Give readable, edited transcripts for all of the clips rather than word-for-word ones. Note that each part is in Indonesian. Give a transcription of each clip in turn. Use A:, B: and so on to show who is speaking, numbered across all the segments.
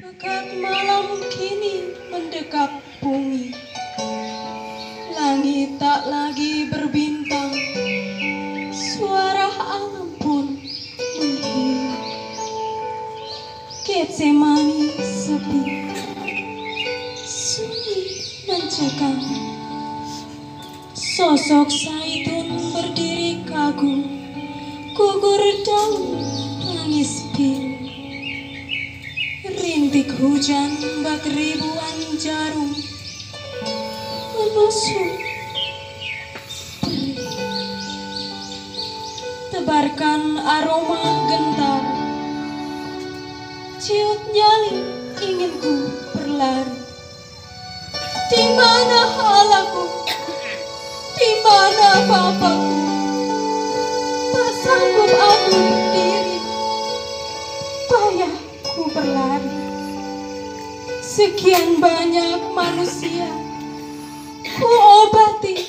A: Pekat malam kini mendekap bumi. Langit tak lagi berbintang, suara alam pun menghilang. Getsemani sepi, sunyi mencekam. Sosok Zaitun berdiri kaku, gugur daun tangis biru. Rintik hujan bak ribuan jarum menusuk perih. Tebarkan aroma gentar, ciut nyali ingin ku berlari. Di mana Allahku? Di mana Bapakku? Tak sanggup aku berdiri, payah ku berlari. Sekian banyak manusia ku obati,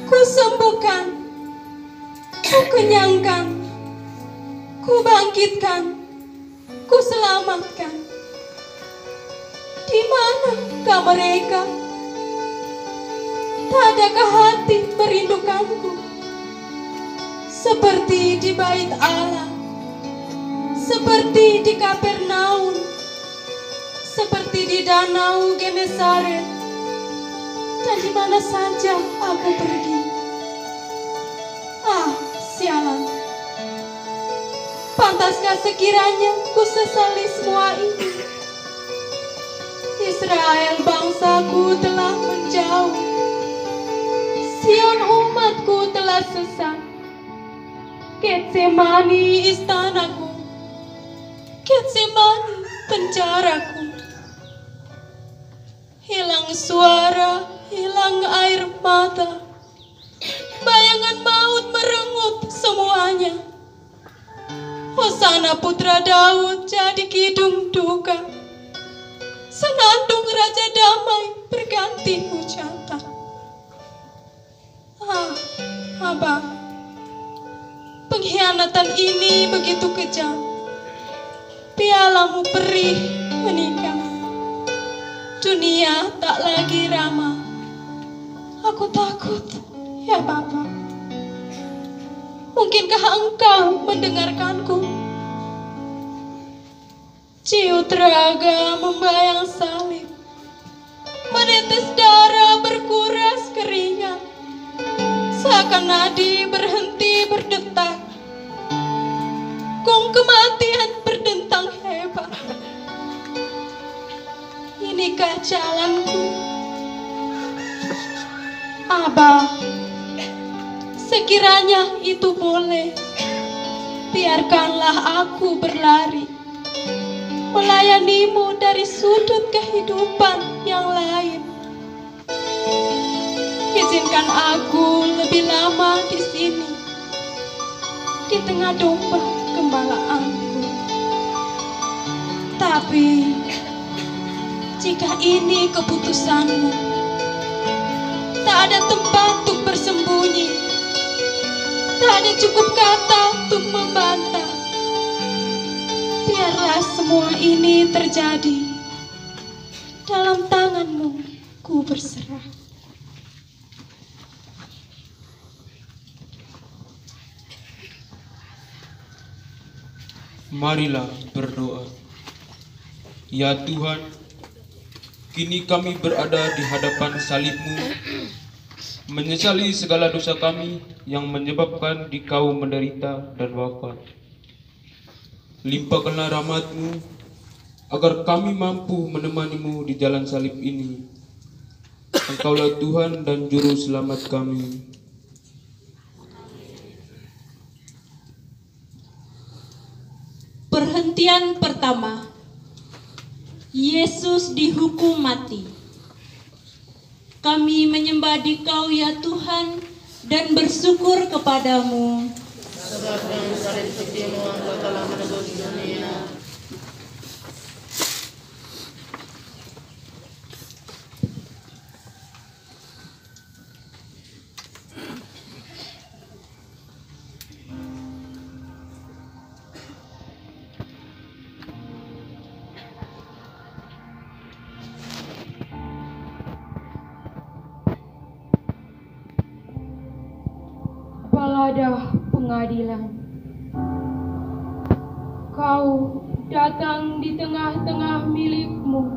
A: ku sembuhkan, ku kenyangkan, ku bangkitkan, ku selamatkan. Di manakah mereka? Tak adakah hati merindukanku seperti di bait Allah, seperti di Kapernaum, seperti di danau Genesaret, dan di mana saja aku pergi. Ah, sialan. Pantaskah sekiranya ku sesali semua ini? Israel bangsaku telah menjauh, Sion umatku telah sesat. Getsemani istanaku, Getsemani penjaraku. Hilang suara, hilang air mata, bayangan maut merenggut semuanya. Hosana putra Daud jadi kidung duka, senandung raja damai berganti hujatan. Ah, Abang, pengkhianatan ini begitu kejam. Pialamu perih menikam, dunia tak lagi ramah. Aku takut, ya Bapa. Mungkinkah engkau mendengarkanku? Ciut raga membayang salib, menetes darah berkuras keringat, seakan nadi berhenti berdetak, gong kematian berdentang hebat. Inikah jalanku? Abah, sekiranya itu boleh, biarkanlah aku berlari, melayanimu dari sudut kehidupan yang lain. Izinkan aku lebih lama di sini, di tengah domba gembalaanku. Tapi jika ini keputusanmu, tak ada tempat untuk bersembunyi, tak ada cukup kata untuk membantah. Biarlah semua ini terjadi, dalam tanganmu ku berserah.
B: Marilah berdoa. Ya Tuhan, kini kami berada di hadapan salib-Mu, menyesali segala dosa kami yang menyebabkan Dikau menderita dan wafat. Limpahkanlah rahmat-Mu agar kami mampu menemani-Mu di jalan salib ini. Engkaulah Tuhan dan Juru Selamat kami.
C: Perhentian pertama, Yesus dihukum mati. Kami menyembah Dikau ya Tuhan dan bersyukur kepadamu.
D: Sebab dengan salib suktimu Engkau telah menebus dunia.
A: Peladah pengadilan, kau datang di tengah-tengah milikmu,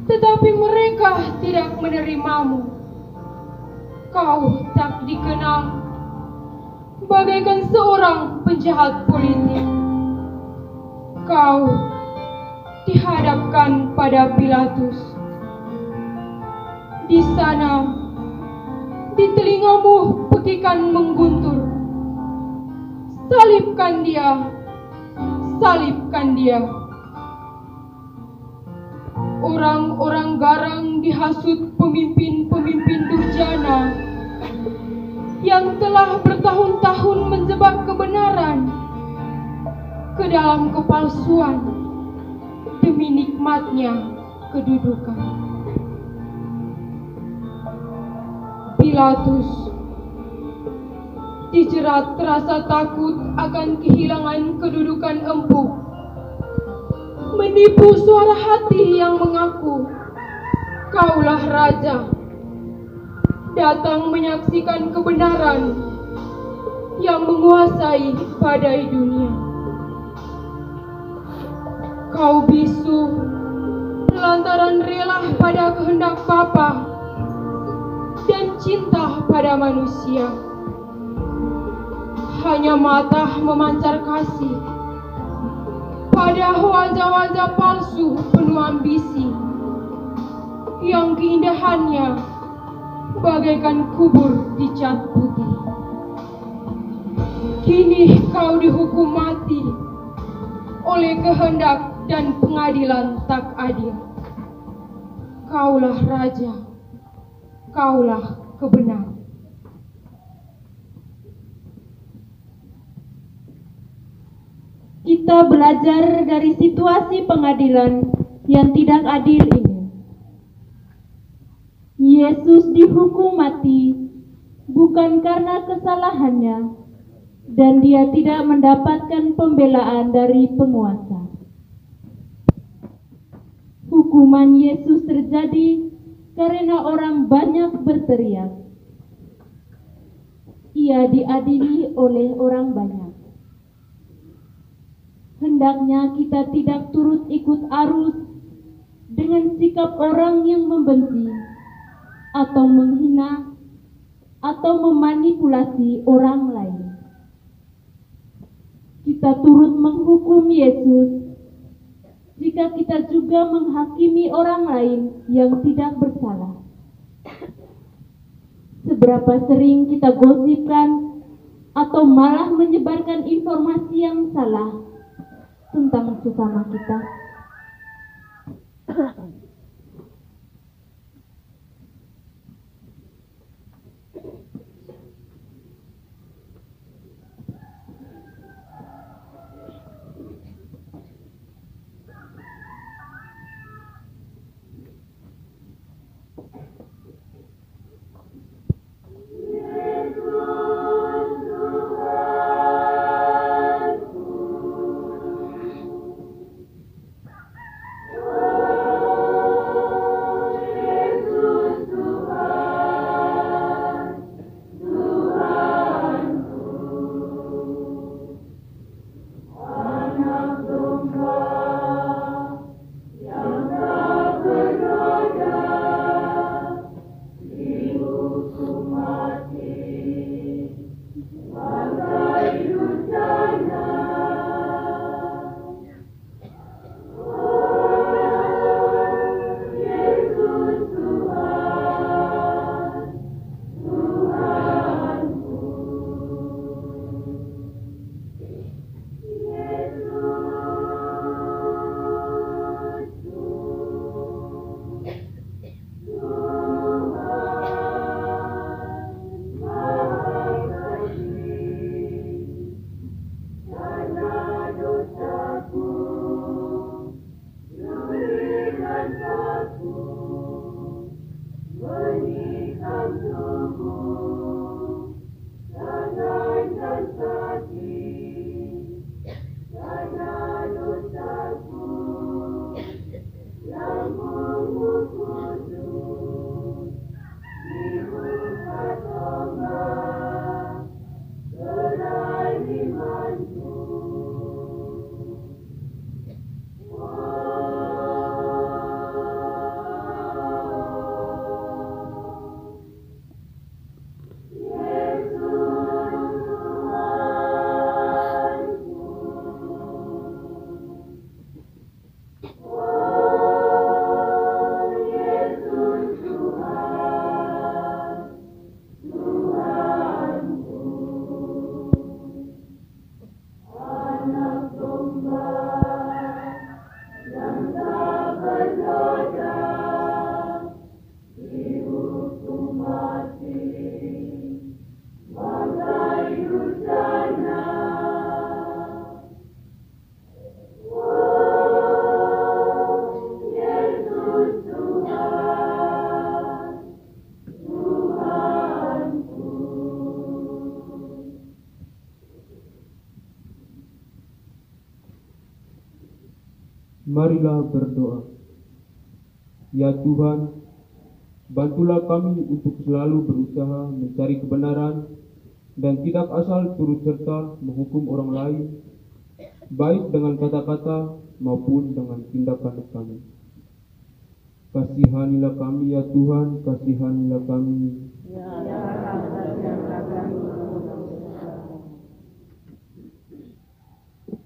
A: tetapi mereka tidak menerimamu. Kau tak dikenal, bagaikan seorang penjahat politik. Kau dihadapkan pada Pilatus. Di sana, di telingamu pekikan mengguntur. Salibkan dia, salibkan dia. Orang-orang garang dihasut pemimpin-pemimpin durjana yang telah bertahun-tahun menjebak kebenaran ke dalam kepalsuan demi nikmatnya kedudukan. Pilatus dijerat rasa takut akan kehilangan kedudukan empuk, menipu suara hati yang mengaku kaulah raja, datang menyaksikan kebenaran yang menguasai badai dunia. Kau bisu lantaran rela pada kehendak Bapa dan cinta pada manusia. Hanya mata memancar kasih pada wajah-wajah palsu penuh ambisi yang keindahannya bagaikan kubur dicat putih. Kini kau dihukum mati oleh kehendak dan pengadilan tak adil. Kaulah raja, kaulah kebenaran.
C: Kita belajar dari situasi pengadilan yang tidak adil ini. Yesus dihukum mati bukan karena kesalahannya, dan dia tidak mendapatkan pembelaan dari penguasa. Hukuman Yesus terjadi karena orang banyak berteriak. Ia diadili oleh orang banyak. Hendaknya kita tidak turut ikut arus dengan sikap orang yang membenci atau menghina atau memanipulasi orang lain. Kita turut menghukum Yesus jika kita juga menghakimi orang lain yang tidak bersalah. Seberapa sering kita gosipkan atau malah menyebarkan informasi yang salah tentang sesama kita.
B: Marilah berdoa. Ya Tuhan, bantulah kami untuk selalu berusaha mencari kebenaran dan tidak asal turut serta menghukum orang lain, baik dengan kata-kata maupun dengan tindakan kami. Kasihanilah kami ya Tuhan, kasihanilah kami.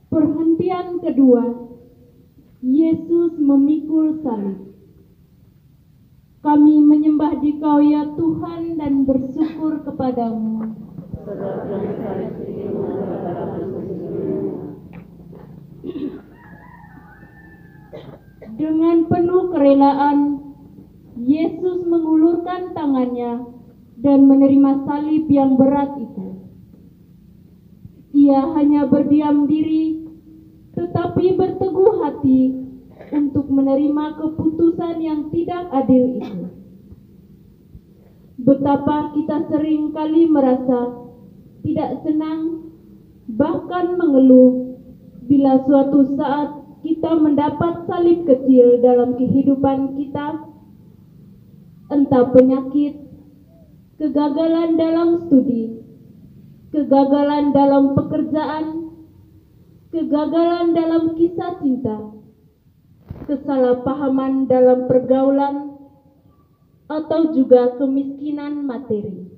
C: Perhentian kedua, Yesus memikul salib. Kami menyembah Dikau ya Tuhan dan bersyukur kepadamu. Dengan penuh kerelaan, Yesus mengulurkan tangannya dan menerima salib yang berat itu. Ia hanya berdiam diri, tetapi berteguh hati untuk menerima keputusan yang tidak adil itu. Betapa kita sering kali merasa tidak senang, bahkan mengeluh bila suatu saat kita mendapat salib kecil dalam kehidupan kita, entah penyakit, kegagalan dalam studi, kegagalan dalam pekerjaan, kegagalan dalam kisah cinta, kesalahpahaman dalam pergaulan, atau juga kemiskinan materi.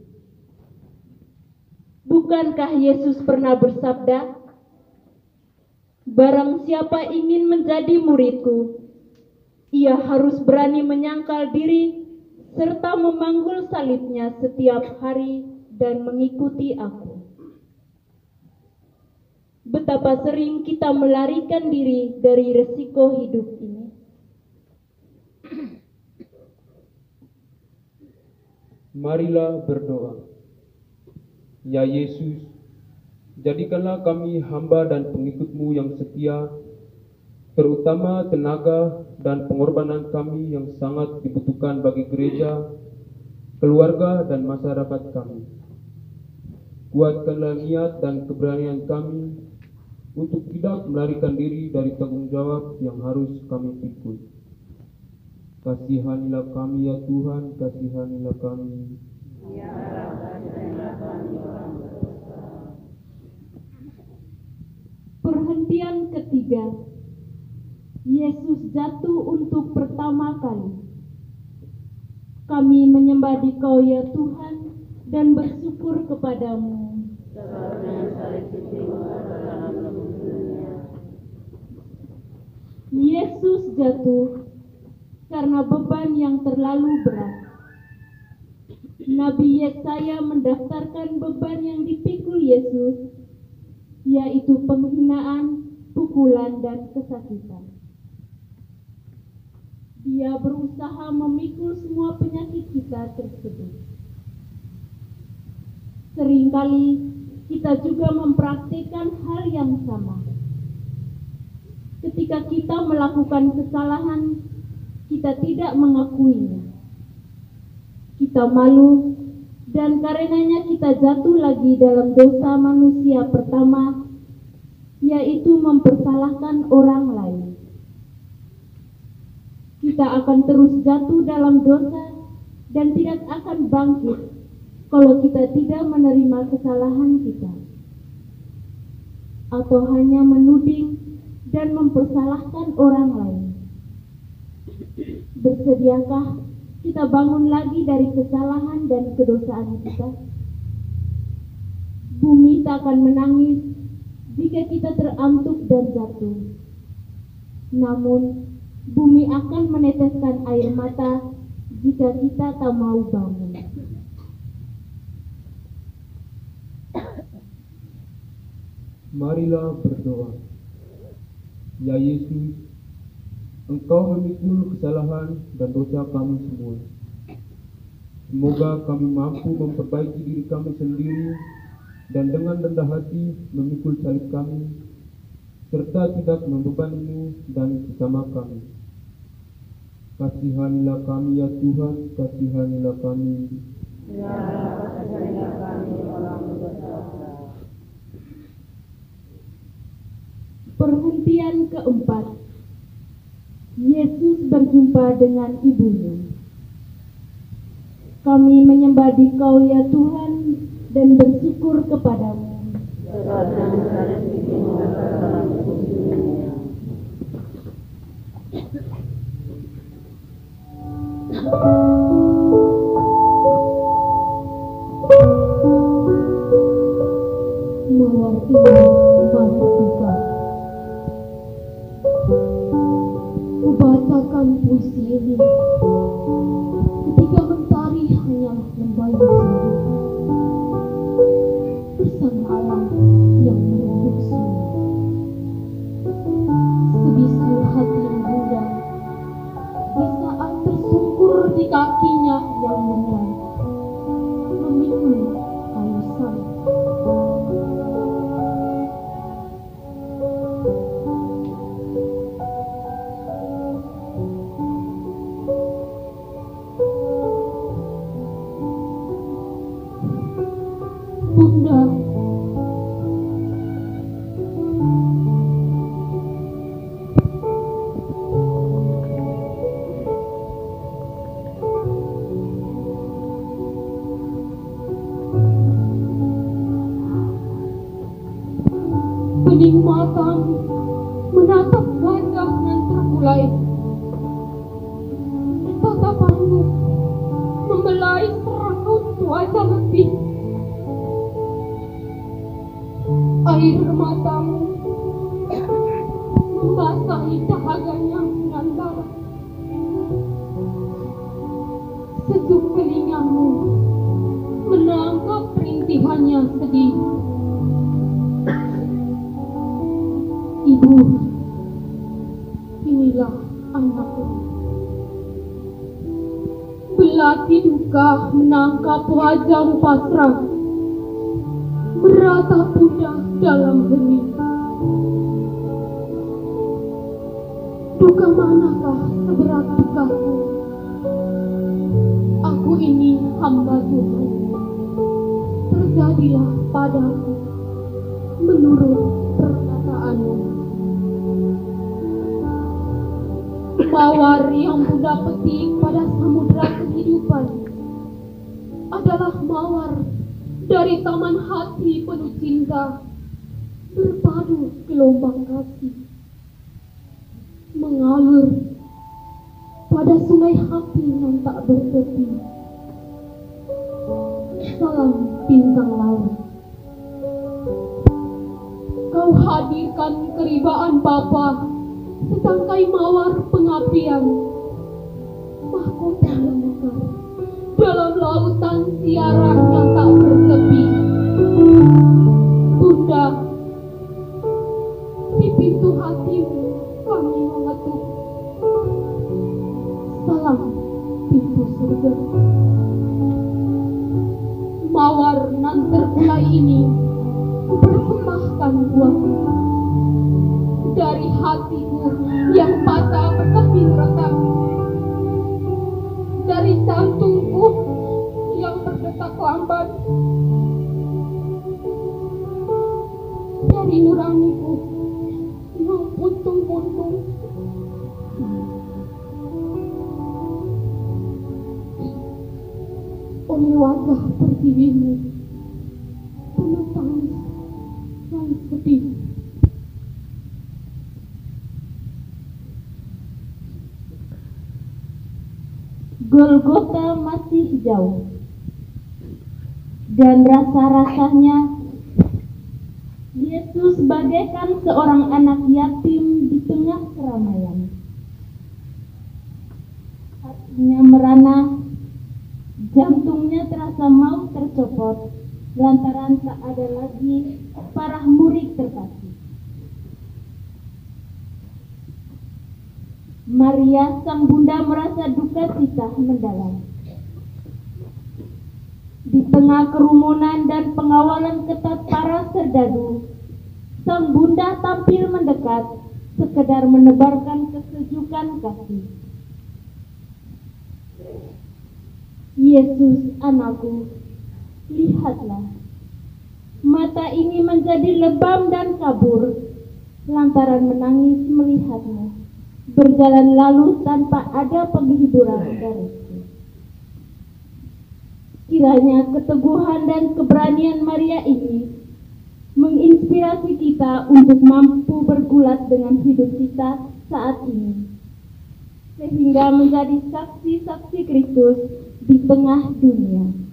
C: Bukankah Yesus pernah bersabda, "Barang siapa ingin menjadi muridku, ia harus berani menyangkal diri serta memanggul salibnya setiap hari dan mengikuti aku." Betapa sering kita melarikan diri dari resiko hidup ini.
B: Marilah berdoa. Ya Yesus, jadikanlah kami hamba dan pengikut-Mu yang setia, terutama tenaga dan pengorbanan kami yang sangat dibutuhkan bagi gereja, keluarga, dan masyarakat kami. Kuatkanlah niat dan keberanian kami untuk tidak melarikan diri dari tanggung jawab yang harus kami pikul. Kasihanilah kami ya Tuhan, kasihanilah kami.
C: Perhentian ketiga, Yesus jatuh untuk pertama kali. Kami menyembah Dikau ya Tuhan dan bersyukur kepadamu. Yesus jatuh karena beban yang terlalu berat. Nabi Yesaya mendaftarkan beban yang dipikul Yesus, yaitu penghinaan, pukulan, dan kesakitan. Dia berusaha memikul semua penyakit kita tersebut. Seringkali kita juga mempraktikkan hal yang sama. Ketika kita melakukan kesalahan, kita tidak mengakuinya. Kita malu, dan karenanya kita jatuh lagi dalam dosa manusia pertama, yaitu mempersalahkan orang lain. Kita akan terus jatuh dalam dosa dan tidak akan bangkit kalau kita tidak menerima kesalahan kita, atau hanya menuding dan mempersalahkan orang lain. Bersediakah kita bangun lagi dari kesalahan dan kedosaan kita? Bumi tak akan menangis jika kita terantuk dan jatuh. Namun, bumi akan meneteskan air mata jika kita tak mau bangun.
B: Marilah berdoa. Ya Yesus, Engkau memikul kesalahan dan dosa kami semua. Semoga kami mampu memperbaiki diri kami sendiri dan dengan rendah hati memikul salib kami, serta tidak membebani-Mu dan sesama kami. Kasihanilah kami ya Tuhan, kasihanilah kami.
D: Kasihanilah kami orang berdosa.
C: Perhentian keempat, Yesus berjumpa dengan ibunya. Kami menyembah Dikau ya Tuhan dan bersyukur kepadamu. Mawar ini mawar duka. Kubacakan puisi ini ketika mentari hanyalah membayu sendu bersama alam yang merunduk sunyi. Sebisu hati Bunda di saat tersungkur di kakinya yang benar memikul kayu salib. Bunda, bening matamu menatap wajah yang terkulai. Tatapanmu membelai 100 wajah lebih. Air matamu membasahi dahaganya dengan darah. Sejuk telingamu menangkap rintihannya sedih. Ibu, inilah anakku. Belati duka menangkap wajahmu pasrah, meratap Bunda dalam hening. Duka manakah seberat dukaku? Aku ini hamba Tuhan. Terjadilah padaku menurut perkataanmu. Mawar yang Bunda petik pada samudera kehidupan adalah mawar dari taman hati penuh cinta, berpadu gelombang kasih, mengalir pada sungai hati yang tak bertepi. Salam bintang laut. Kau hadirkan keribaan Bapa, setangkai mawar pengabdian, mahkota yang mekar dalam lautan siaran yang tak bertepi. Bunda, di pintu hatimu kami mengetuk. Salam pintu surga. Mawar nan terkulai ini kupersembahkan buatmu. Dari hatiku yang patah berkeping retak, dari jantungku yang berdetak lambat, dari nuraniku yang puntung-puntung. Oleh wajah pertiwimu penuh tangis dan sedih.
E: Golgota masih jauh, dan rasa-rasanya Yesus bagaikan seorang anak yatim di tengah keramaian. Hatinya merana, jantungnya terasa mau tercopot, lantaran tak ada lagi para murid terkasih. Maria sang bunda merasa duka cita mendalam. Di tengah kerumunan dan pengawalan ketat para serdadu, sang bunda tampil mendekat, sekedar menebarkan kesejukan kasih. Yesus anakku, lihatlah, mata ini menjadi lebam dan kabur, lantaran menangis melihatmu. berjalan lalu tanpa ada penghiburan dariku. Kiranya keteguhan dan keberanian Maria ini menginspirasi kita untuk mampu bergulat dengan hidup kita saat ini, sehingga menjadi saksi-saksi Kristus di tengah dunia.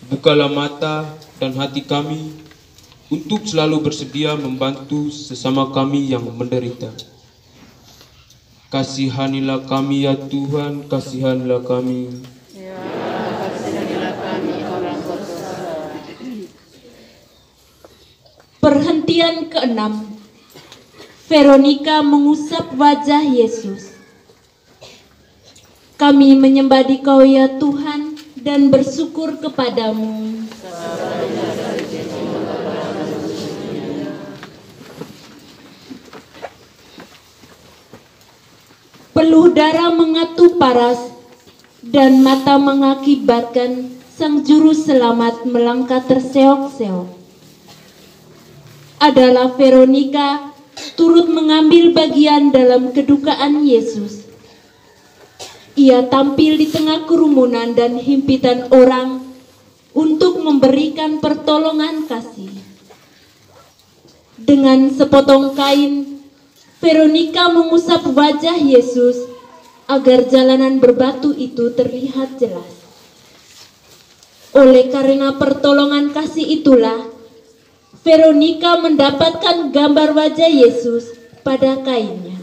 B: Bukalah mata dan hati kami untuk selalu bersedia membantu sesama kami yang menderita. Kasihanilah kami ya Tuhan, kasihanilah kami.
D: Ya, kasihanilah kami orang berdosa.
C: Perhentian ke-6. Veronika mengusap wajah Yesus. Kami menyembah Dikau ya Tuhan dan bersyukur kepadamu. Peluh darah mengatu paras dan mata mengakibatkan sang juru selamat melangkah terseok-seok. Adalah Veronika turut mengambil bagian dalam kedukaan Yesus. Ia tampil di tengah kerumunan dan himpitan orang untuk memberikan pertolongan kasih. Dengan sepotong kain, Veronika mengusap wajah Yesus agar jalanan berbatu itu terlihat jelas. Oleh karena pertolongan kasih itulah, Veronica mendapatkan gambar wajah Yesus pada kainnya.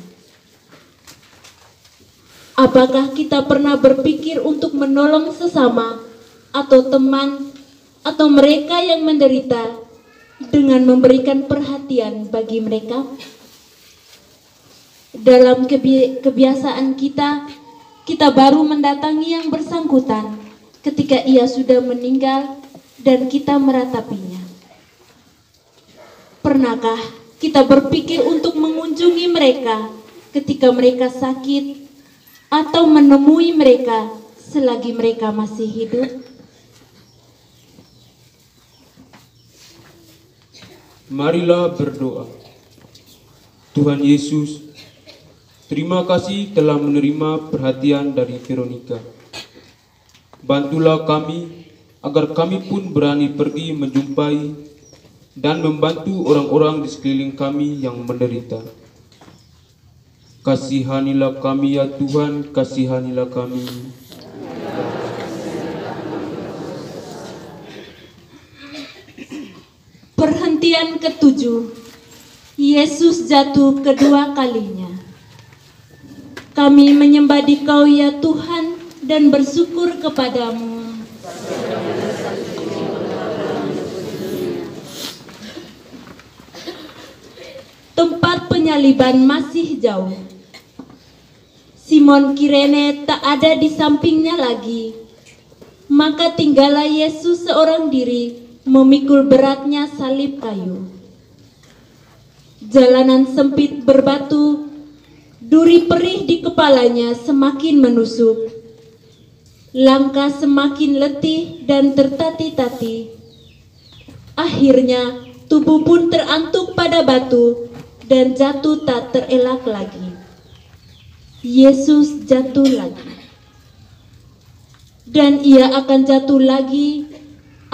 C: Apakah kita pernah berpikir untuk menolong sesama atau teman atau mereka yang menderita dengan memberikan perhatian bagi mereka? Dalam kebiasaan kita baru mendatangi yang bersangkutan ketika ia sudah meninggal dan kita meratapinya. Pernahkah kita berpikir untuk mengunjungi mereka ketika mereka sakit atau menemui mereka selagi mereka masih hidup?
B: Marilah berdoa. Tuhan Yesus, terima kasih telah menerima perhatian dari Veronica. Bantulah kami agar kami pun berani pergi menjumpai dan membantu orang-orang di sekeliling kami yang menderita. Kasihanilah kami ya Tuhan, kasihanilah kami.
C: Perhentian ketujuh, Yesus jatuh kedua kalinya. Kami menyembah Dikau ya Tuhan dan bersyukur kepadamu. Tempat penyaliban masih jauh. Simon Kirene tak ada di sampingnya lagi. Maka tinggallah Yesus seorang diri memikul beratnya salib kayu. Jalanan sempit berbatu, duri perih di kepalanya semakin menusuk. Langkah semakin letih dan tertati-tati. Akhirnya tubuh pun terantuk pada batu dan jatuh tak terelak lagi. Yesus jatuh lagi. Dan ia akan jatuh lagi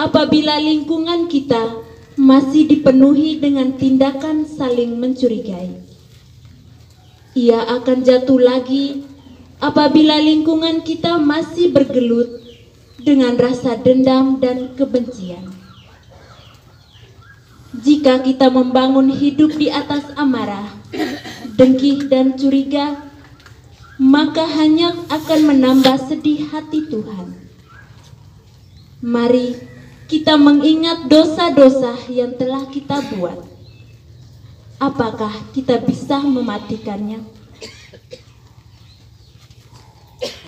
C: apabila lingkungan kita masih dipenuhi dengan tindakan saling mencurigai. Ia akan jatuh lagi apabila lingkungan kita masih bergelut dengan rasa dendam dan kebencian. Jika kita membangun hidup di atas amarah, dengki dan curiga, maka hanya akan menambah sedih hati Tuhan. Mari kita mengingat dosa-dosa yang telah kita buat. Apakah kita bisa mematikannya?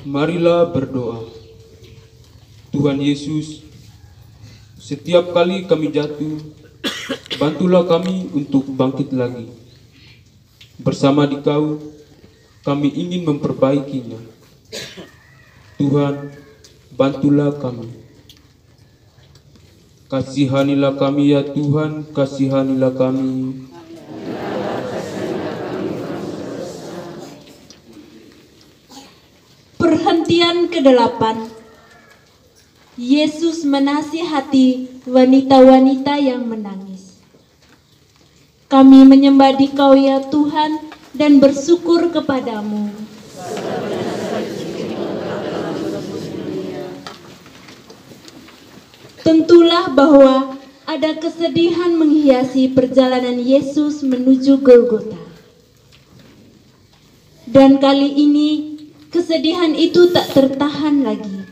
B: Marilah berdoa. Tuhan Yesus, setiap kali kami jatuh, bantulah kami untuk bangkit lagi. Bersama Dikau, kami ingin memperbaikinya. Tuhan, bantulah kami. Kasihanilah kami ya Tuhan, kasihanilah kami.
C: Perhentian ke-8. Yesus menasihati wanita-wanita yang menangis. Kami menyembah Dikau ya Tuhan dan bersyukur kepadamu. Tentulah bahwa ada kesedihan menghiasi perjalanan Yesus menuju Golgota. Dan kali ini kesedihan itu tak tertahan lagi.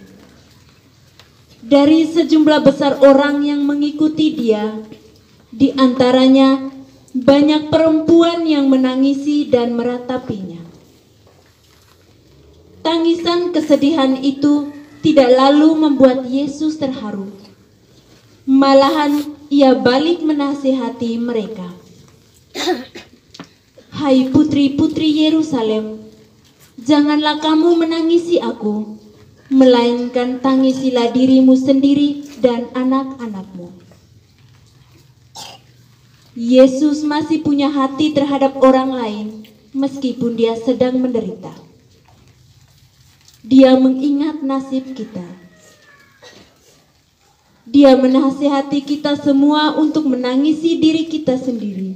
C: Dari sejumlah besar orang yang mengikuti dia, di antaranya banyak perempuan yang menangisi dan meratapinya. Tangisan kesedihan itu tidak lalu membuat Yesus terharu. Malahan ia balik menasihati mereka. Hai putri-putri Yerusalem, janganlah kamu menangisi aku, melainkan tangisilah dirimu sendiri dan anak-anakmu. Yesus masih punya hati terhadap orang lain meskipun dia sedang menderita. Dia mengingat nasib kita. Dia menasihati kita semua untuk menangisi diri kita sendiri,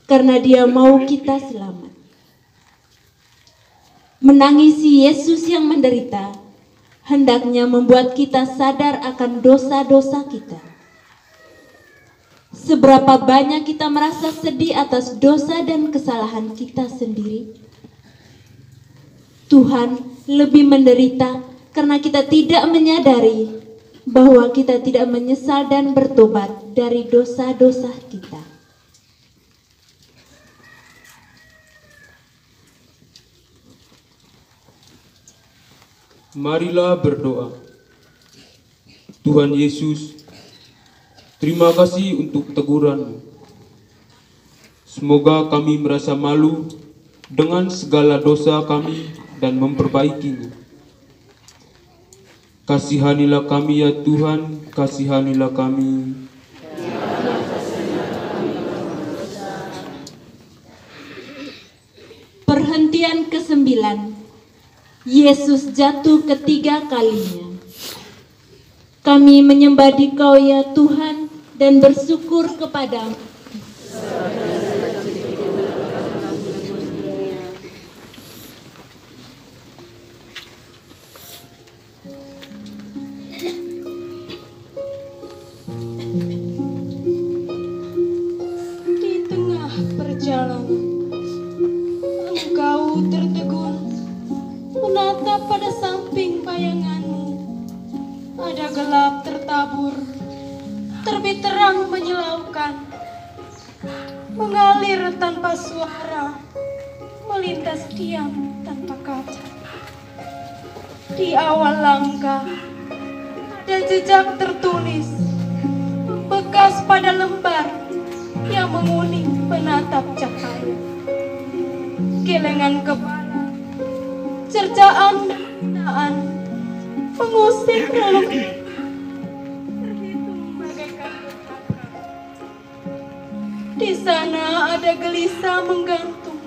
C: karena dia mau kita selamat. Menangisi Yesus yang menderita hendaknya membuat kita sadar akan dosa-dosa kita. Seberapa banyak kita merasa sedih atas dosa dan kesalahan kita sendiri. Tuhan lebih menderita karena kita tidak menyadari bahwa kita tidak menyesal dan bertobat dari dosa-dosa kita.
B: Marilah berdoa. Tuhan Yesus, terima kasih untuk teguran-Mu. Semoga kami merasa malu dengan segala dosa kami dan memperbaikinya. Kasihanilah kami ya Tuhan, kasihanilah kami.
C: Perhentian ke-9. Yesus jatuh ketiga kalinya. Kami menyembah Dikau ya Tuhan dan bersyukur kepadamu.
A: Di tengah perjalanan, Engkau tertegun, menatap pada samping bayanganmu. Ada gelap tertabur, terbit terang menyilaukan, mengalir tanpa suara, melintas diam tanpa kata. Di awal langkah, ada jejak tertulis, bekas pada lembar yang menguning menatap cahaya. Gelengan kepala, cercaan dan hinaan, mengusik relung terhitung bagaikan petaka. Di sana ada gelisah menggantung,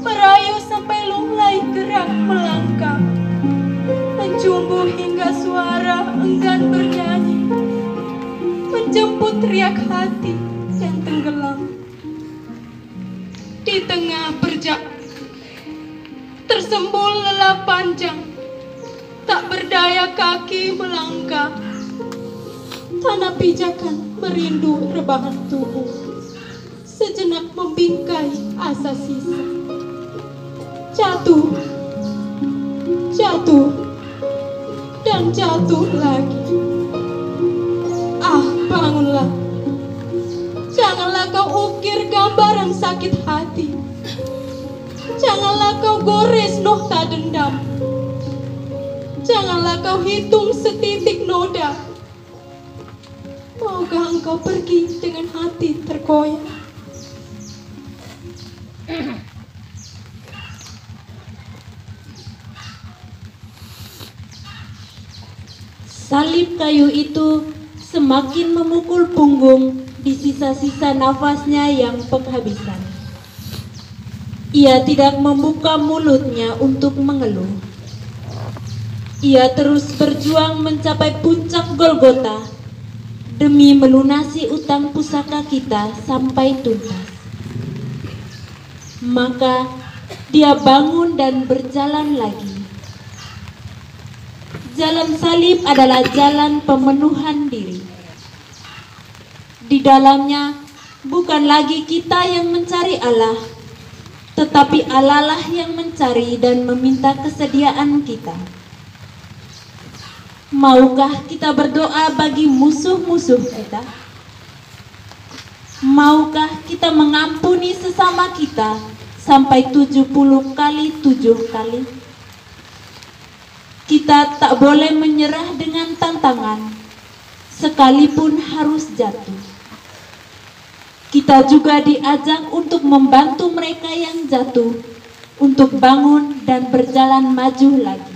A: merayu sampai lunglai gerak melangkah, mencumbu hingga suara enggan bernyanyi, menjemput riak hati yang tenggelam. Di tengah perjalanan, tersembul lelah panjang, tak berdaya kaki melangkah. Tanah pijakan merindu rebahan tubuh, sejenak membingkai asa sisa. Jatuh, jatuh, dan jatuh lagi. Ah, bangunlah. Janganlah kau ukir gambaran sakit hati. Janganlah kau gores nokta dendam. Janganlah kau hitung setitik noda. Maukah engkau pergi dengan hati terkoyak?
C: Salib kayu itu semakin memukul punggung di sisa-sisa nafasnya yang penghabisan. Ia tidak membuka mulutnya untuk mengeluh. Ia terus berjuang mencapai puncak Golgota demi melunasi utang pusaka kita sampai tuntas. Maka dia bangun dan berjalan lagi. Jalan salib adalah jalan pemenuhan diri. Di dalamnya bukan lagi kita yang mencari Allah, tetapi Allah lah yang mencari dan meminta kesediaan kita. Maukah kita berdoa bagi musuh-musuh kita? Maukah kita mengampuni sesama kita sampai 70 kali 7 kali? Kita tak boleh menyerah dengan tantangan, sekalipun harus jatuh. Kita juga diajak untuk membantu mereka yang jatuh, untuk bangun dan berjalan maju lagi.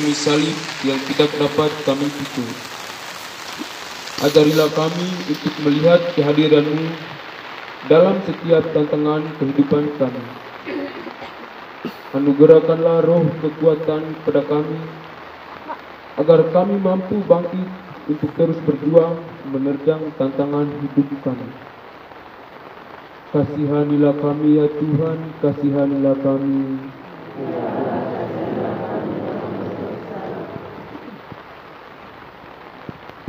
B: demi salib yang tidak dapat kami pikul. Ajarilah kami untuk melihat kehadiran-Mu dalam setiap tantangan kehidupan kami. Anugerahkanlah roh kekuatan pada kami, agar kami mampu bangkit untuk terus berjuang menerjang tantangan hidup kami. Kasihanilah kami ya Tuhan, kasihanilah kami.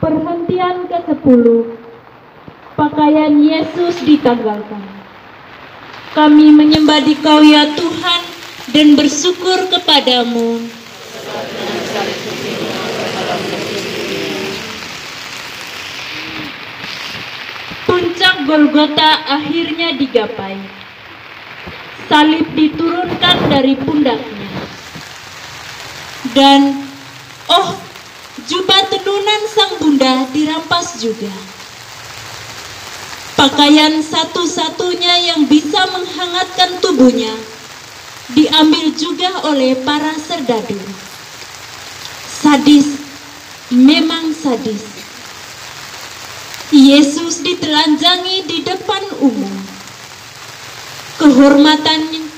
C: Perhentian ke-10. Pakaian Yesus ditanggalkan. Kami menyembah Dikau ya Tuhan dan bersyukur kepadamu. Puncak Golgota akhirnya digapai. Salib diturunkan dari pundaknya. Dan jubah tenunan sang bunda dirampas juga. Pakaian satu-satunya yang bisa menghangatkan tubuhnya diambil juga oleh para serdadu. Sadis, memang sadis. Yesus ditelanjangi di depan umum. Kehormatan,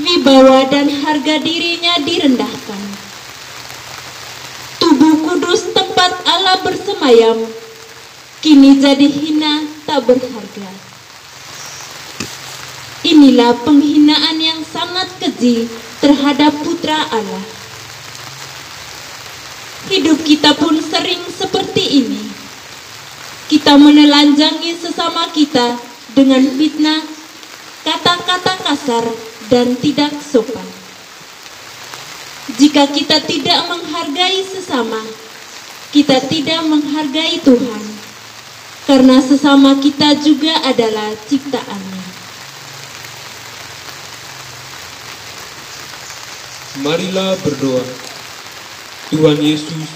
C: wibawa dan harga dirinya direndahkan. Tubuh kudus tempat Allah bersemayam kini jadi hina tak berharga. Inilah penghinaan yang sangat keji terhadap putra Allah. Hidup kita pun sering seperti ini. Kita menelanjangi sesama kita dengan fitnah, kata-kata kasar dan tidak sopan. Jika kita tidak menghargai sesama, kita tidak menghargai Tuhan, karena sesama kita juga adalah ciptaan-Nya.
B: Marilah berdoa. Tuhan Yesus,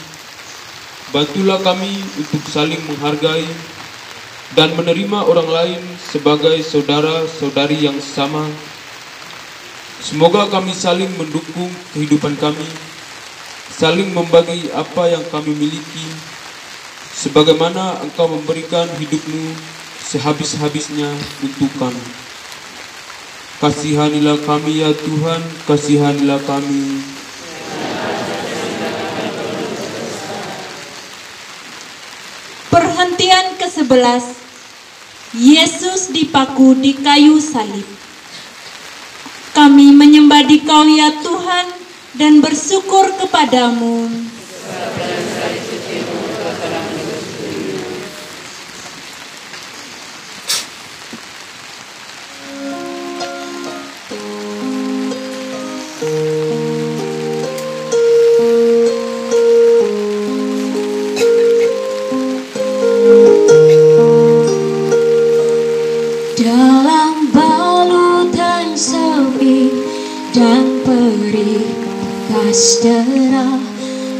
B: bantulah kami untuk saling menghargai dan menerima orang lain sebagai saudara-saudari yang sama. Semoga kami saling mendukung kehidupan kami, saling membagi apa yang kami miliki, sebagaimana Engkau memberikan hidup-Mu sehabis-habisnya untuk kami. Kasihanilah kami ya Tuhan, kasihanilah kami.
C: Perhentian ke-11. Yesus dipaku di kayu salib. Kami menyembah Dikau ya Tuhan dan bersyukur kepadamu.
F: Dalam balutan sepi dan perih bekas darah,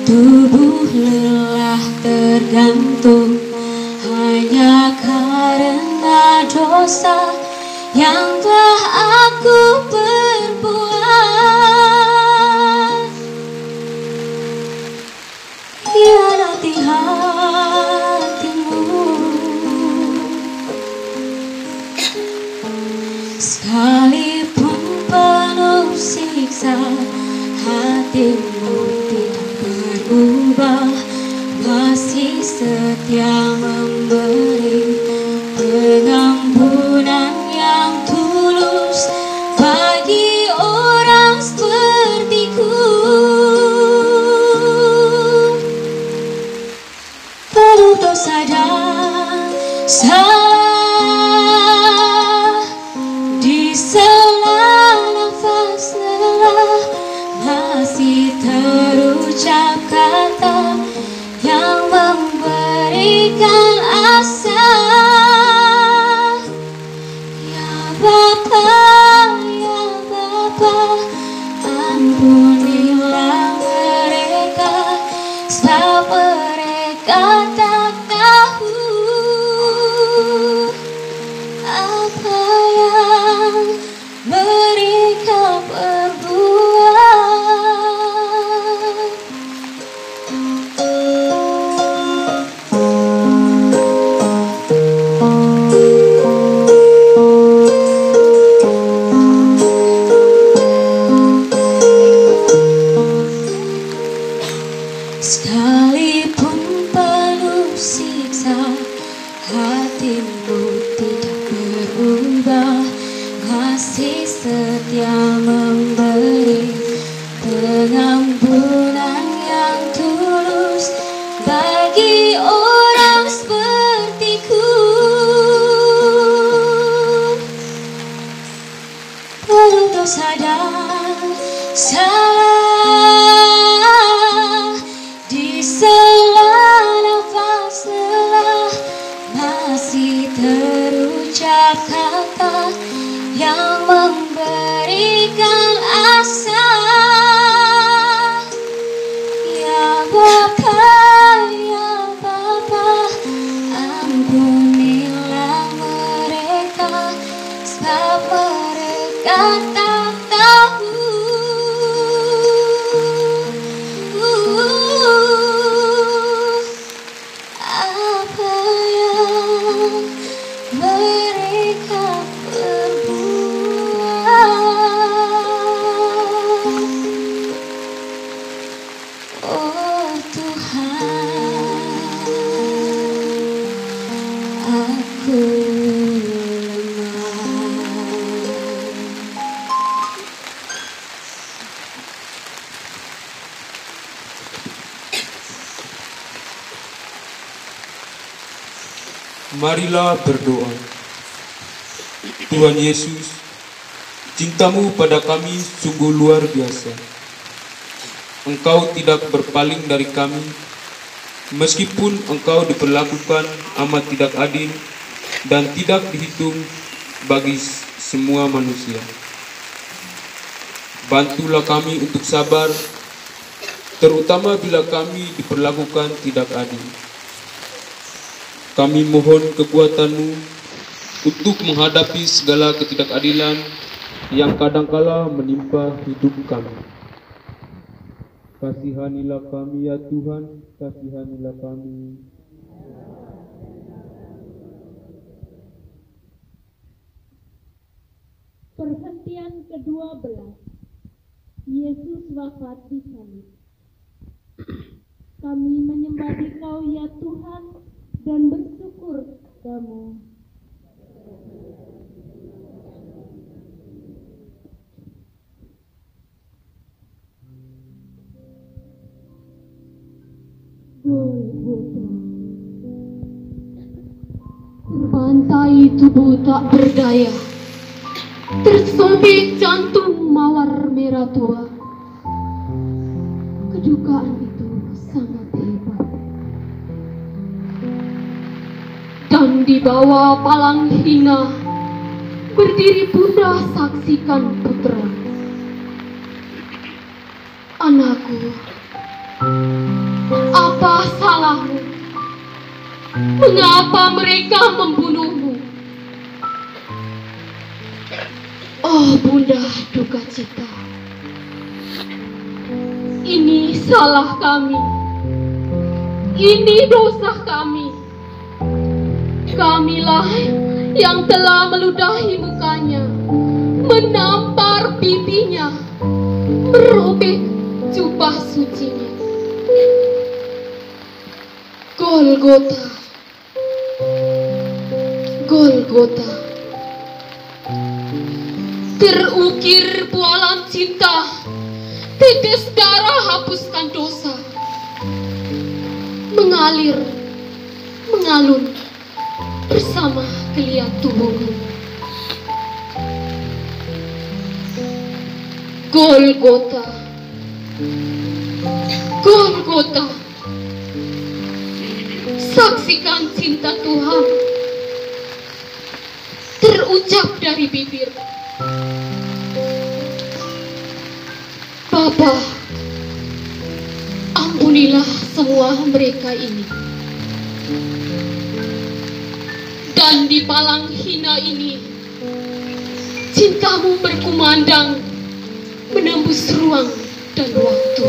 F: tubuh lelah tergantung hanya karena dosa yang telah aku perbuat. Hianati hatimu, sekalipun penuh siksa, hatimu tidak berubah, masih setia memberi pengampunan yang tulus bagi orang sepertiku. Penuh dosa dan salah, di sela nafas lelah masih terucap kata yang memberikan asa. Ya Bapa, ampunilah mereka, sebab mereka tak tahu Sekalipun penuh siksa, hatimu tidak berubah, masih setia memberi pengampunan yang tulus bagi orang sepertiku. Penuh dosa dan salah, di sela nafas lelah masih terucap kata yang memberikan asa. Ya Bapa, ampunilah mereka, sebab mereka tak tahu apa yang mereka perbuat. Oh Tuhan, aku
B: Marilah berdoa. Tuhan Yesus, cintamu pada kami sungguh luar biasa. Engkau tidak berpaling dari kami, meskipun engkau diperlakukan amat tidak adil dan tidak dihitung bagi semua manusia. Bantulah kami untuk sabar, terutama bila kami diperlakukan tidak adil. Kami mohon kekuatan-Mu untuk menghadapi segala ketidakadilan yang kadangkala menimpa hidup kami. Kasihanilah kami ya Tuhan, kasihanilah kami.
E: Perhentian ke-12. Yesus wafat di salib. Kami menyembah Dikau ya Tuhan dan bersyukur padamu.
G: Bantai tubuh tak berdaya, tersobek jantung mawar merah tua. Kedukaan itu sangat hebat. Dan di bawah palang hina berdiri Bunda saksikan putra. Anakku, apa salahmu? Mengapa mereka membunuhmu? Oh Bunda duka cita, ini salah kami, ini dosa kami. Kamilah yang telah meludahi mukanya, menampar pipinya, merobek jubah sucinya. Golgota, Golgota, terukir bualan cinta, tetes darah hapuskan dosa, mengalir, mengalun bersama geliat tubuhmu. Golgota, Golgota, saksikan cinta Tuhan terucap dari bibir. Bapa, ampunilah semua mereka ini. Dan di palang hina ini, cintamu berkumandang menembus ruang dan waktu.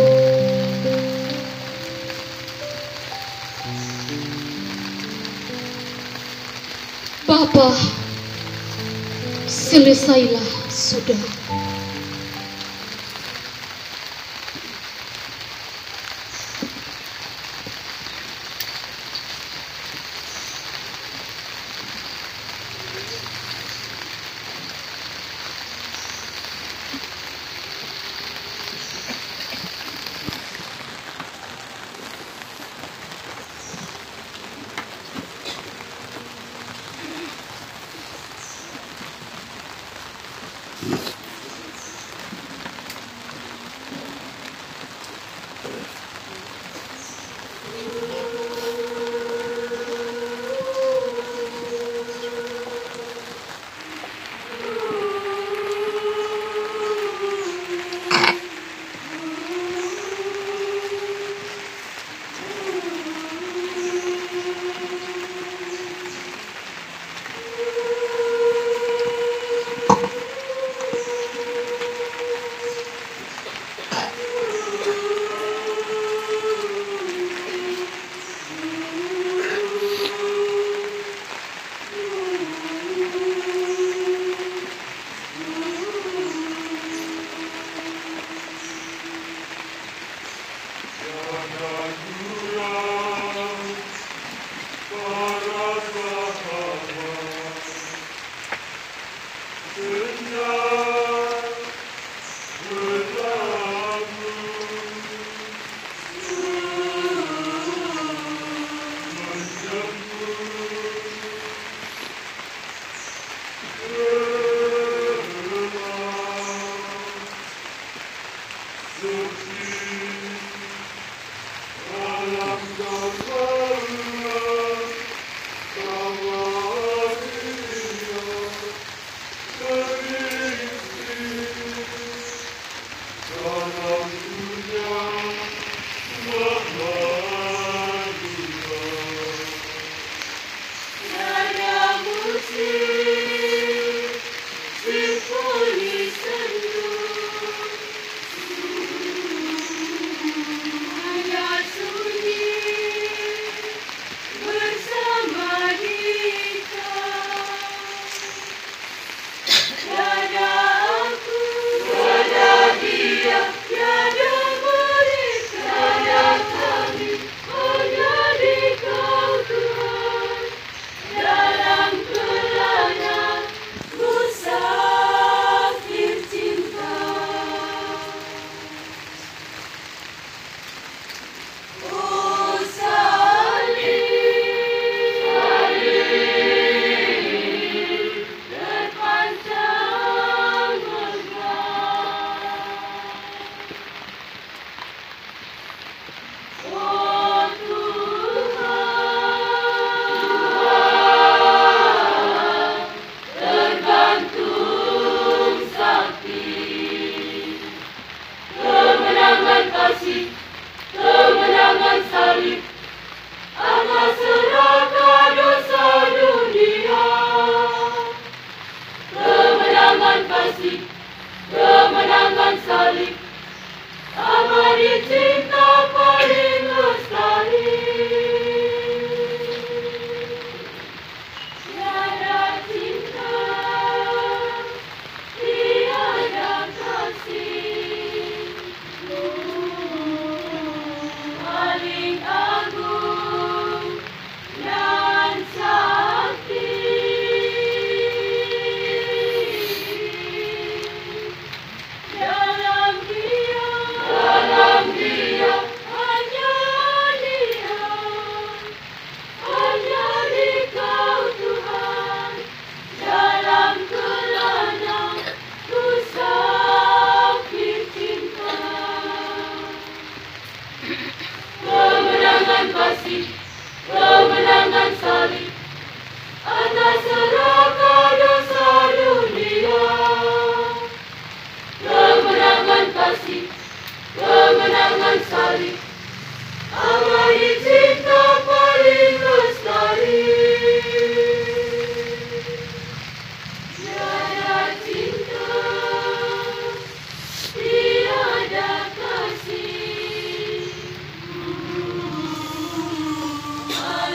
G: Bapa, selesailah sudah.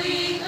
F: Paling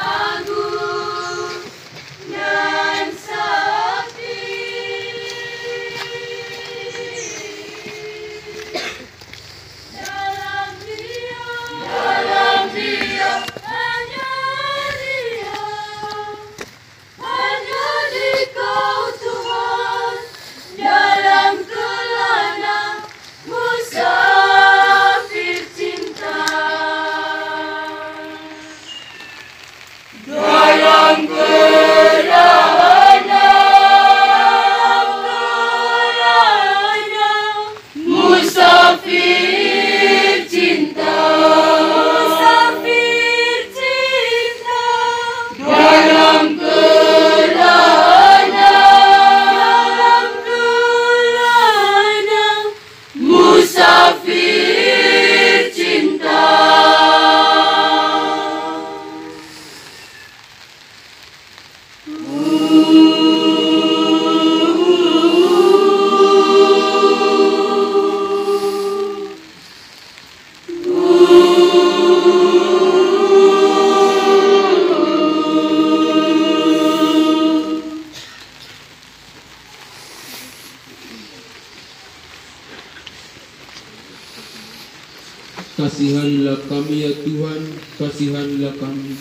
B: Kasihanilah kami ya Tuhan, kasihanilah kami.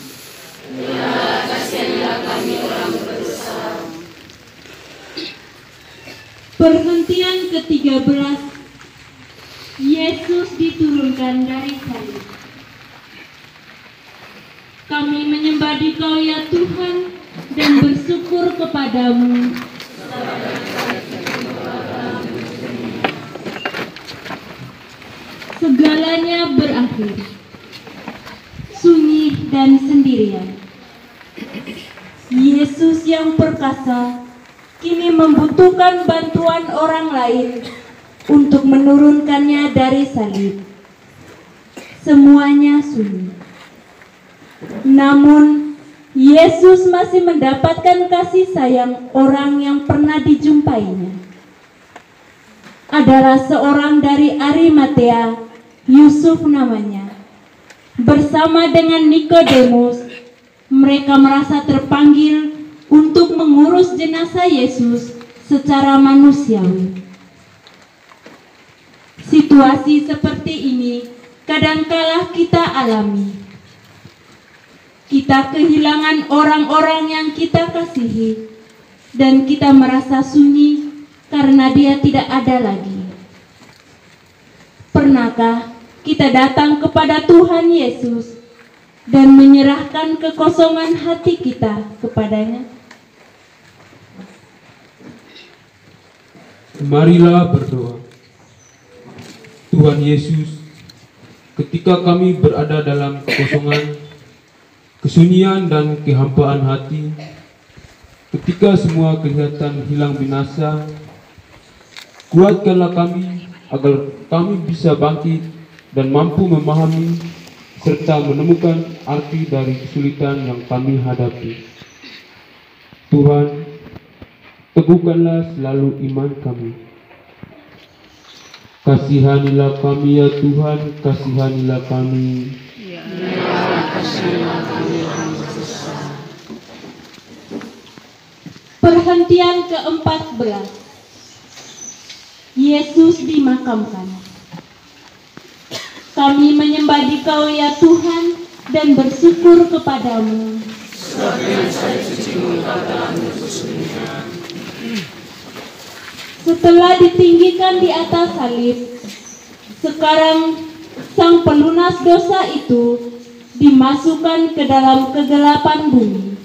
D: Kasihanlah kami orang berdosa.
C: Perhentian ke-13. Yesus diturunkan dari salib. Kami menyembah Dikau ya Tuhan dan bersyukur kepadamu. Segalanya berakhir, sunyi dan sendirian. Yesus yang perkasa kini membutuhkan bantuan orang lain untuk menurunkannya dari salib. Semuanya sunyi. Namun, Yesus masih mendapatkan kasih sayang orang yang pernah dijumpainya. Adalah seorang dari Arimatea, Yusuf namanya. Bersama dengan Nikodemus, mereka merasa terpanggil untuk mengurus jenazah Yesus secara manusiawi. Situasi seperti ini kadangkala kita alami. Kita kehilangan orang-orang yang kita kasihi dan kita merasa sunyi karena dia tidak ada lagi. Pernahkah kita datang kepada Tuhan Yesus dan menyerahkan kekosongan hati kita kepadanya?
B: Marilah berdoa. Tuhan Yesus, ketika kami berada dalam kekosongan, kesunyian dan kehampaan hati, ketika semua kelihatan hilang binasa, kuatkanlah kami agar kami bisa bangkit dan mampu memahami serta menemukan arti dari kesulitan yang kami hadapi. Tuhan, teguhkanlah selalu iman kami. Kasihanilah kami ya Tuhan, kasihanilah kami.
C: Perhentian ke-14. Yesus dimakamkan. Kami menyembah Dikau ya Tuhan dan bersyukur kepadamu. Setelah ditinggikan di atas salib, sekarang sang pelunas dosa itu dimasukkan ke dalam kegelapan bumi.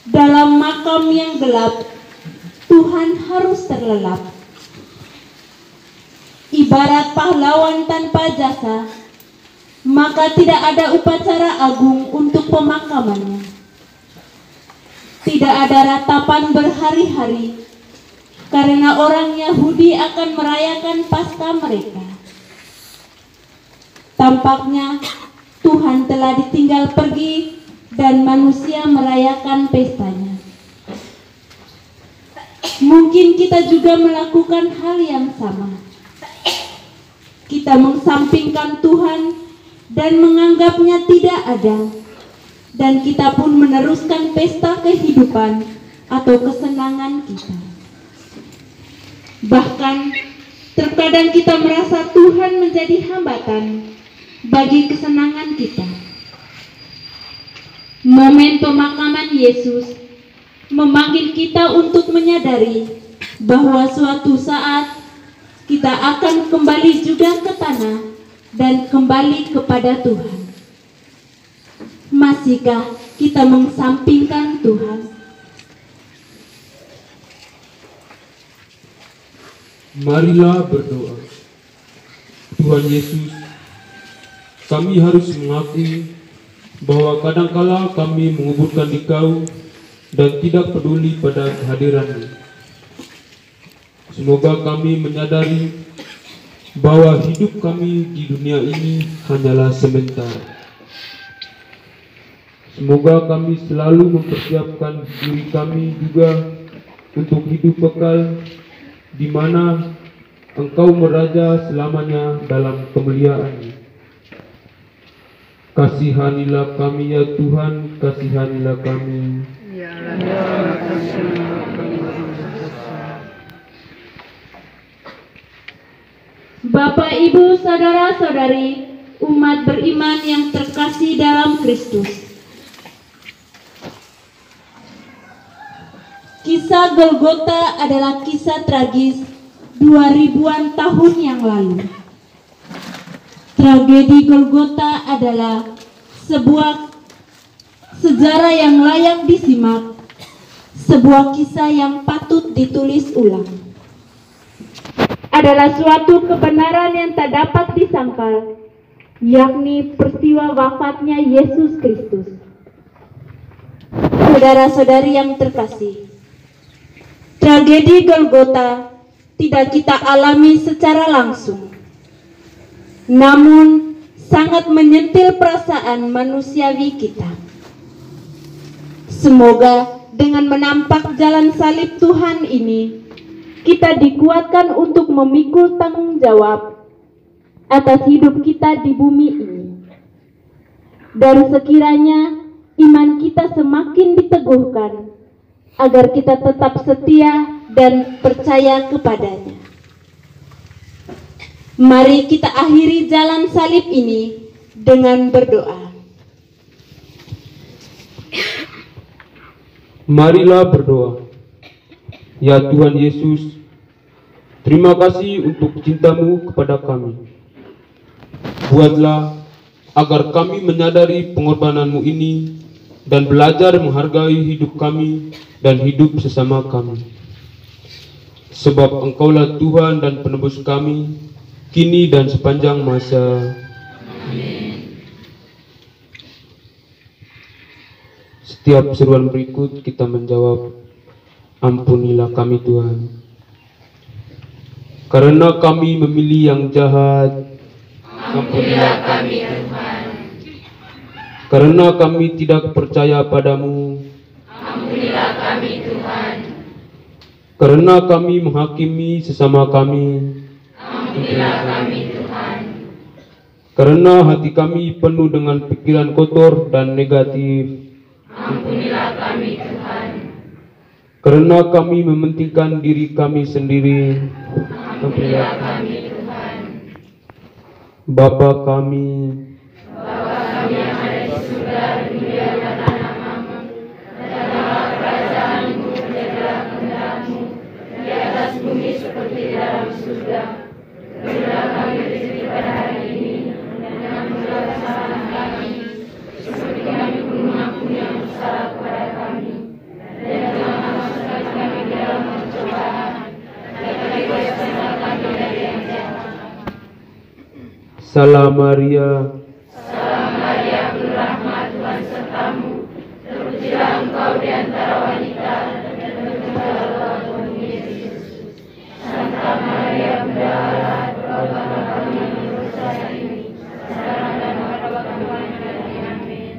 C: Dalam makam yang gelap, Tuhan harus terlelap. Ibarat pahlawan tanpa jasa, maka tidak ada upacara agung untuk pemakamannya. Tidak ada ratapan berhari-hari, karena orang Yahudi akan merayakan Paskah mereka. Tampaknya Tuhan telah ditinggal pergi dan manusia merayakan pestanya. Mungkin kita juga melakukan hal yang sama. Kita mengesampingkan Tuhan dan menganggapnya tidak ada, dan kita pun meneruskan pesta kehidupan atau kesenangan kita. Bahkan terkadang kita merasa Tuhan menjadi hambatan bagi kesenangan kita. Momen pemakaman Yesus memanggil kita untuk menyadari bahwa suatu saat kita akan kembali juga ke tanah dan kembali kepada Tuhan. Masihkah kita mengesampingkan Tuhan?
B: Marilah berdoa. Tuhan Yesus, kami harus mengakui bahwa kadangkala kami menguburkan Dikau dan tidak peduli pada kehadiran-Mu. Semoga kami menyadari bahwa hidup kami di dunia ini hanyalah sementara. Semoga kami selalu mempersiapkan diri kami juga untuk hidup kekal, di mana Engkau meraja selamanya dalam kemuliaan-Mu. Kasihanilah kami ya Tuhan, kasihanilah kami.
C: Bapak, Ibu, Saudara-saudari, umat beriman yang terkasih dalam Kristus. Kisah Golgota adalah kisah tragis 2000-an tahun yang lalu. Tragedi Golgota adalah sebuah sejarah yang layak disimak, sebuah kisah yang patut ditulis ulang. Adalah suatu kebenaran yang tak dapat disangkal, yakni peristiwa wafatnya Yesus Kristus. Saudara-saudari yang terkasih, tragedi Golgota tidak kita alami secara langsung, namun sangat menyentil perasaan manusiawi kita. Semoga dengan menampak jalan salib Tuhan ini, kita dikuatkan untuk memikul tanggung jawab atas hidup kita di bumi ini. Dan sekiranya iman kita semakin diteguhkan, agar kita tetap setia dan percaya kepadanya. Mari kita akhiri jalan salib ini dengan berdoa.
B: Marilah berdoa. Ya Tuhan Yesus, terima kasih untuk cinta-Mu kepada kami. Buatlah agar kami menyadari pengorbanan-Mu ini dan belajar menghargai hidup kami dan hidup sesama kami. Sebab Engkaulah Tuhan dan penebus kami, kini dan sepanjang masa. Amin. Setiap seruan berikut kita menjawab, ampunilah kami Tuhan, karena kami memilih yang jahat.
D: Ampunilah kami Tuhan.
B: Karena kami tidak percaya padamu.
D: Ampunilah kami Tuhan.
B: Karena kami menghakimi sesama kami.
D: Ampunilah kami Tuhan.
B: Karena hati kami penuh dengan pikiran kotor dan negatif.
D: Ampunilah kami Tuhan.
B: Karena kami mementingkan diri kami sendiri.
D: Ampunilah kami Tuhan.
B: Bapa kami,
D: Bapa kami yang ada di surga, dimuliakanlah namamu. Datanglah kerajaanmu, jadilah kehendak-Mu di atas bumi seperti di dalam surga. Berilah kami rezeki pada hari ini, dan ampunilah kesalahan kami, seperti kami pun mengampuni yang bersalah kepada kami. Dan janganlah masukkan kami ke dalam pencobaan, tetapi bebaskanlah kami dari yang jahat.
B: Salam Maria,
D: Salam Maria, penuh rahmat, Tuhan sertamu. Terpujilah engkau di antara wanita, dan terpujilah buah Tuhan Yesus. Santa Maria, Bunda Allah, doakanlah kami yang berdosa ini, sekarang dan pada waktu kami. Amin.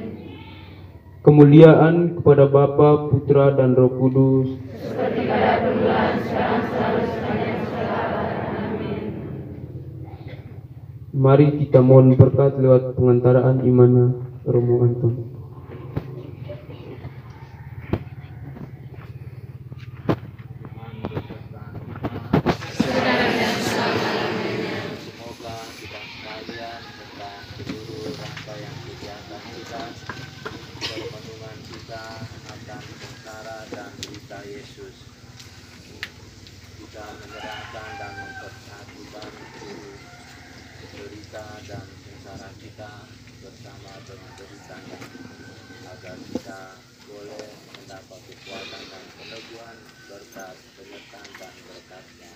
B: kemuliaan kepada Bapa, Putra, dan Roh Kudus.
D: Seperti pada permulaan, sekarang, selalu, sepanjang segala abad. Amin.
B: Mari kita mohon berkat lewat pengantaraan Imana Romo Anton.
H: Semoga kita sekalian serta seluruh rangkaian kegiatan kita permenungan kita akan sengsara dan berita Yesus. Kita menyerahkan dan mempersatukan seluruh derita dan sengsara kita bersama dengan deritanya, agar kita boleh mendapat kekuatan dan peneguhan berkat penyertaan dan berkat-Nya.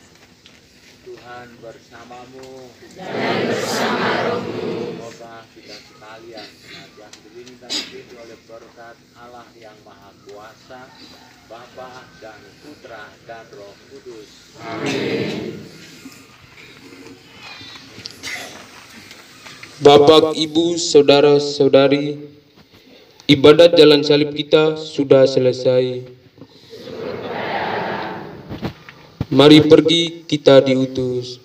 H: Tuhan bersamamu
D: Dan bersama rohmu.
H: Semoga kita sekalian senantiasa dilindungi dan dipimpin oleh berkat Allah yang Maha Kuasa, Bapa dan Putra dan Roh Kudus.
D: Amin.
B: Bapak, Ibu, Saudara-saudari, ibadat jalan salib kita sudah selesai. Mari pergi, kita diutus.